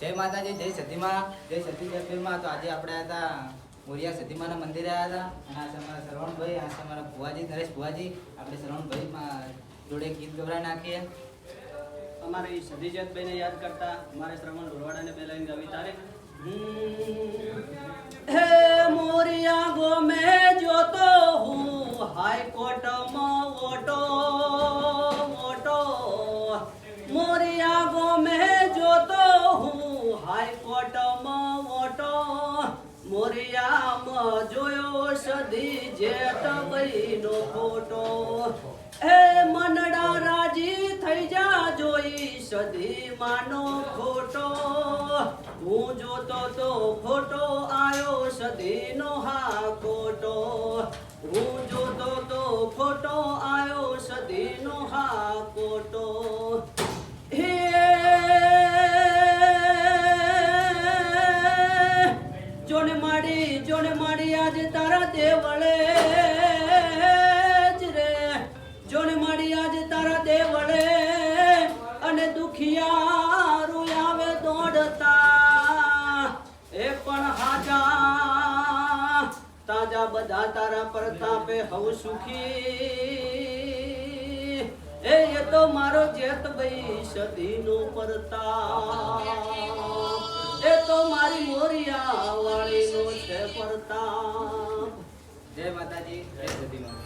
જય માતાજી, જય સતીમાં, જય સતી જયમાં. તો આજે આપણે હતા મોરિયા સતીમાના મંદિરે આવ્યા હતા અને આ છે અમારા શ્રવણભાઈ, આ છે અમારા ભુવાજી, નરેશ ભુવાજી. આપણે શ્રવણભાઈ જોડે ગીત ગવડાવી નાખીએ. અમારે સતીજતભાઈને યાદ કરતા અમારે શ્રવણ ઢોલવાડાને બે લાઈન ગાવી તારે. હે મોરિયા ગોમે જોતો હું હાઈકોર્ટમાં ઓટો મોટો, મોરિયા ગોમે જોતો હું હાઈકોર્ટમાં ઓટો, મોરિયામાં જોયો સદી જેઠભાઈનો ફોટો. હે મનડા રાજી થઈ જા જોઈ સદી માનો ખોટો, હું જોતો તો ખોટો આયો સદીનો હા ખોટો, હું જોતો તો ખોટો આયો સદીનો હા ખોટો. હે જોને માડી આજે તારા દેવળે જ રે, જોને માડી આજે તારા દેવળે અને દુખિયારું આવે દોડતા, એ પણ હાજા તાજા બધા તારા પ્રતાપે હવ સુખી. એ તો મારો જેઠભાઈ સદીનો પ્રતાપ, એ તો મારી મોરિયા વાળીનો છે પ્રતાપ. જય માતાજી, જય સતીમાં.